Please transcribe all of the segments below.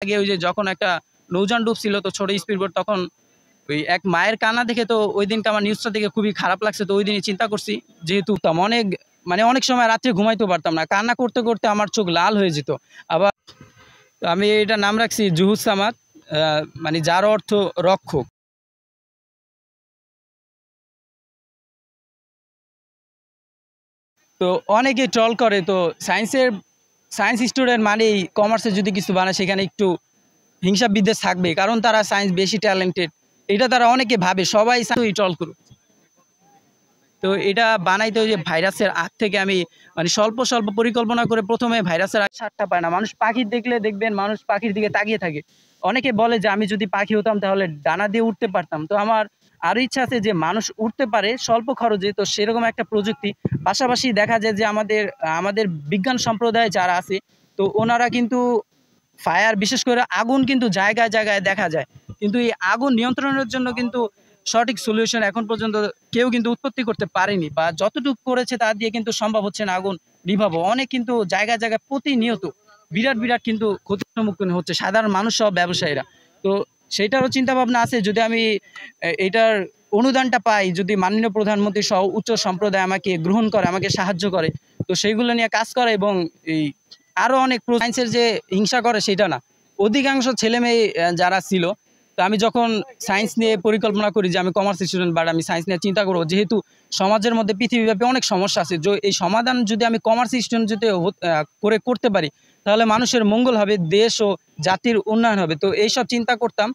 আগে ওই যে যখন একটা নৌযান ডুবছিল তো ছোট স্পিড বোট, তখন ওই এক মায়ের কান্না দেখে তো ওই দিনকে আমার নিউজটা দেখে খুবই খারাপ লাগছে। তো ওই দিনই চিন্তা করছি, যেহেতু অনেক মানে অনেক সময় রাত্রে ঘুমাইতেও পারতাম না, কান্না করতে করতে আমার চোখ লাল হয়ে যেত। আবার আমি এটা নাম রাখছি জুহুদ সামাদ, মানে যার অর্থ রক্ষক। তো অনেকে ট্রল করে, তো সায়েন্স স্টুডেন্ট মানেই কমার্সে যদি কিছু বানায় সেখানে একটু হিংসা বিদ্বেষ থাকবে, কারণ তারা সায়েন্স বেশি ট্যালেন্টেড, এটা তারা অনেকে ভাবে। সবাই ট্রল করুক। তো এটা বানাইতে ওই যে ভাইরাসের আগ থেকে আমি মানে স্বল্প স্বল্প পরিকল্পনা করে প্রথমে ভাইরাসের সারটা পায় না। মানুষ পাখির দেখলে দেখবেন মানুষ পাখির দিকে তাকিয়ে থাকে। অনেকে বলে যে আমি যদি পাখি হতাম তাহলে ডানা দিয়ে উঠতে পারতাম। তো আমার আরও ইচ্ছা আছে যে মানুষ উঠতে পারে স্বল্প খরচে, তো সেরকম একটা প্রযুক্তি। পাশাপাশি দেখা যায় যে আমাদের বিজ্ঞান সম্প্রদায় যারা আছে তো ওনারা কিন্তু ফায়ার, বিশেষ করে আগুন কিন্তু জায়গায় জায়গায় দেখা যায়, কিন্তু এই আগুন নিয়ন্ত্রণের জন্য কিন্তু সঠিক সলিউশন এখন পর্যন্ত কেউ কিন্তু উৎপত্তি করতে পারেনি, বা যতটুকু করেছে তা দিয়ে কিন্তু সম্ভব হচ্ছে না আগুন নিভাবো। অনেক কিন্তু জায়গায় জায়গায় প্রতিনিয়ত বিরাট বিরাট কিন্তু ক্ষতির সম্মুখীন হচ্ছে সাধারণ মানুষ সহ ব্যবসায়ীরা। তো সেটারও চিন্তা ভাবনা আছে, যদি আমি এটার অনুদানটা পাই, যদি মাননীয় প্রধানমন্ত্রী সহ উচ্চ সম্প্রদায় আমাকে গ্রহণ করে, আমাকে সাহায্য করে, তো সেইগুলো নিয়ে কাজ করে। এবং এই আরও অনেক সায়েন্সের যে হিংসা করে সেটা না, অধিকাংশ ছেলে মেয়ে যারা ছিল, তো আমি যখন সায়েন্স নিয়ে পরিকল্পনা করি যে আমি কমার্স স্টুডেন্ট, বাট আমি সায়েন্স নিয়ে চিন্তা করবো, যেহেতু সমাজের মধ্যে পৃথিবীব্যাপী অনেক সমস্যা আছে, যে এই সমাধান যদি আমি কমার্স স্টুডেন্ট যদি করতে পারি তাহলে মানুষের মঙ্গল হবে, দেশ ও জাতির উন্নয়ন হবে। তো এইসব চিন্তা করতাম।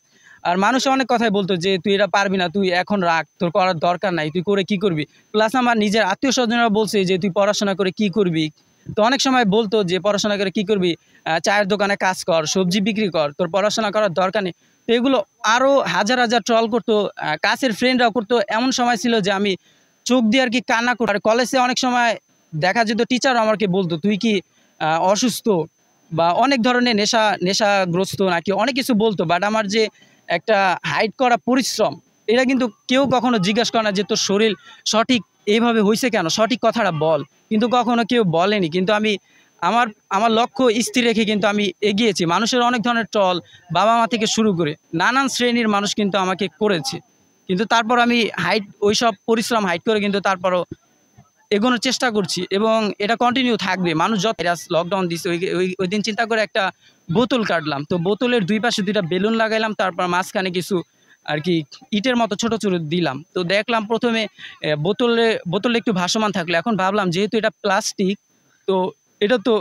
আর মানুষ অনেক কথাই বলতো যে তুই এটা পারবি না, তুই এখন রাখ, তোর করার দরকার নাই, তুই করে কি করবি। প্লাস আমার নিজের আত্মীয় স্বজনরা বলছে যে তুই পড়াশোনা করে কি করবি। তো অনেক সময় বলতো যে পড়াশোনা করে কি করবি, চায়ের দোকানে কাজ কর, সবজি বিক্রি কর, তোর পড়াশোনা করার দরকার নেই। তো এগুলো আরও হাজার হাজার ট্রল করতো, কাছের ফ্রেন্ডরাও করতো। এমন সময় ছিল যে আমি চোখ দিয়ে আর কি কান্না করতো। আর কলেজে অনেক সময় দেখা যেত টিচারও আমাকে বলতো তুই কি অসুস্থ, বা অনেক ধরনের নেশাগ্রস্ত নাকি অনেক কিছু বলতো। বাট আমার যে একটা হাইট করা পরিশ্রম, এটা কিন্তু কেউ কখনো জিজ্ঞাসা করে না যে তোর শরীর সঠিক এইভাবে হয়েছে কেন, সঠিক কথাটা বল, কিন্তু কখনো কেউ বলেনি। কিন্তু আমি আমার আমার লক্ষ্য স্থির রেখে কিন্তু আমি এগিয়েছি। মানুষের অনেক ধরনের ট্রল, বাবা মা থেকে শুরু করে নানান শ্রেণীর মানুষ কিন্তু আমাকে করেছে, কিন্তু তারপর আমি ওইসব পরিশ্রম হাইট করে কিন্তু তারপরও এগোনোর চেষ্টা করছি, এবং এটা কন্টিনিউ থাকবে। মানুষ যত লকডাউন দিচ্ছে, ওই দিন চিন্তা করে একটা বোতল কাটলাম, তো বোতলের দুই পাশে দুইটা বেলুন লাগাইলাম, তারপর মাঝখানে কিছু আর কি ইটের মতো ছোট ছোট দিলাম। তো দেখলাম প্রথমে বোতলে একটু ভাসমান থাকলো, এখন ভাবলাম যেহেতু এটা প্লাস্টিক, তো এটা তো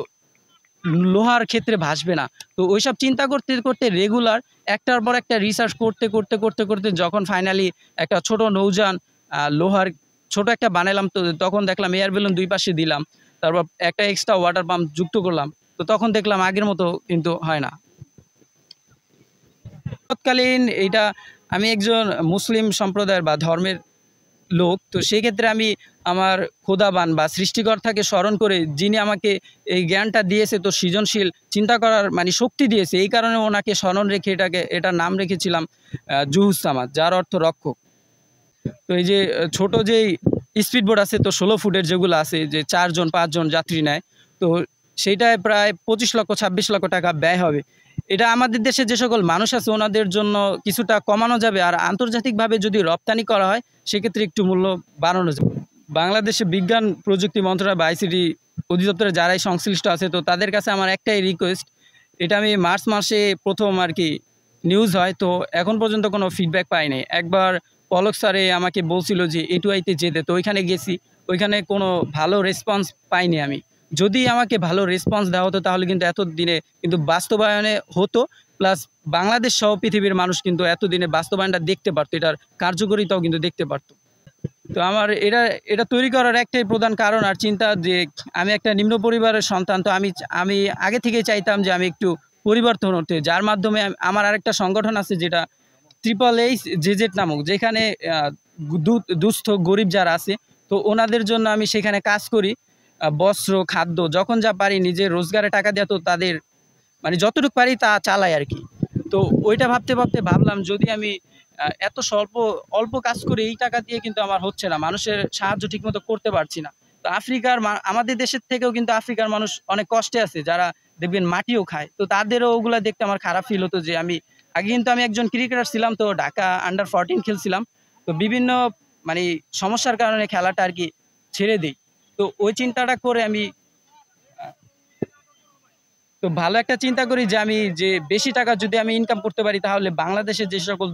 লোহার ক্ষেত্রে ভাসবে না। তো ওইসব চিন্তা করতে করতে রেগুলার একটার পর একটা রিসার্চ করতে করতে করতে করতে যখন ফাইনালি একটা ছোট নৌযান লোহার ছোট একটা বানালাম, তো তখন দেখলাম এয়ার বেলুন দুই পাশে দিলাম, তারপর একটা এক্সট্রা ওয়াটার পাম্প যুক্ত করলাম, তো তখন দেখলাম আগের মতো কিন্তু হয় না। তৎকালীন এইটা আমি একজন মুসলিম সম্প্রদায়ের বা ধর্মের লোক, তো সেক্ষেত্রে আমি আমার খোদাবান বা সৃষ্টিকর্তাকে স্মরণ করে, যিনি আমাকে এই জ্ঞানটা দিয়েছে, তো সৃজনশীল চিন্তা করার মানে শক্তি দিয়েছে, এই কারণে ওনাকে স্মরণ রেখে এটার নাম রেখেছিলাম জুহুদ সামাদ, যার অর্থ রক্ষক। তো এই যে ছোট যেই স্পিড বোট আছে, তো 16 ফুটের যেগুলো আছে, যে 4 জন 5 জন যাত্রী নেয়, তো সেইটায় প্রায় 25 লক্ষ 26 লক্ষ টাকা ব্যয় হবে। এটা আমাদের দেশে যে সকল মানুষ আছে ওনাদের জন্য কিছুটা কমানো যাবে, আর আন্তর্জাতিকভাবে যদি রপ্তানি করা হয় সেক্ষেত্রে একটু মূল্য বাড়ানো যাবে। বাংলাদেশে বিজ্ঞান প্রযুক্তি মন্ত্রণালয় বা আইসিটি অধিদপ্তরে যারাই সংশ্লিষ্ট আছে, তো তাদের কাছে আমার একটাই রিকোয়েস্ট, এটা আমি মার্চ মাসে প্রথম আর কি নিউজ হয়, তো এখন পর্যন্ত কোনো ফিডব্যাক পাইনি। একবার পলক স্যারে আমাকে বলছিল যে এটুআইতে যেতে, তো ওইখানে গেছি, ওইখানে কোনো ভালো রেসপন্স পাইনি আমি। যদি আমাকে ভালো রেসপন্স দেওয়া হতো তাহলে কিন্তু এতদিনে কিন্তু বাস্তবায়নে হতো, প্লাস বাংলাদেশ সহ পৃথিবীর মানুষ কিন্তু এতদিনে বাস্তবায়নটা দেখতে পারতো, এটার কার্যকরিতাও কিন্তু দেখতে পারতো। তো আমার এটা তৈরি করার একটাই প্রধান কারণ আর চিন্তা, যে আমি একটা নিম্ন পরিবারের সন্তান, তো আমি আগে থেকে চাইতাম যে আমি একটু পরিবর্তন হতে, যার মাধ্যমে আমার আরেকটা সংগঠন আছে যেটা HHZ নামক, যেখানে দুস্থ গরিব যারা আছে, তো ওনাদের জন্য আমি সেখানে কাজ করি, বস্ত্র খাদ্য যখন যা পারি নিজের রোজগারে টাকা দিয়ে, তো তাদের মানে যতটুকু পারি তা চালাই আর কি। তো ওইটা ভাবতে ভাবতে ভাবলাম যদি আমি এত অল্প কাজ করে এই টাকা দিয়ে কিন্তু আমার হচ্ছে না, মানুষের সাহায্য ঠিকমতো করতে পারছি না, তো আমাদের দেশের থেকেও কিন্তু আফ্রিকার মানুষ অনেক কষ্টে আছে, যারা দেখবেন মাটিও খায়। তো তাদেরও ওগুলা দেখতে আমার খারাপ ফিল হতো যে আগে কিন্তু আমি একজন ক্রিকেটার ছিলাম, তো ঢাকা আন্ডার 14 খেলছিলাম। তো বিভিন্ন মানে সমস্যার কারণে খেলাটা আরকি ছেড়ে দেই। তো ওই চিন্তাটা করে আমি তো ভালো একটা চিন্তা করি যে আমি যে বেশি টাকা যদি আমি ইনকাম করতে পারি, তাহলে বাংলাদেশের যে সকল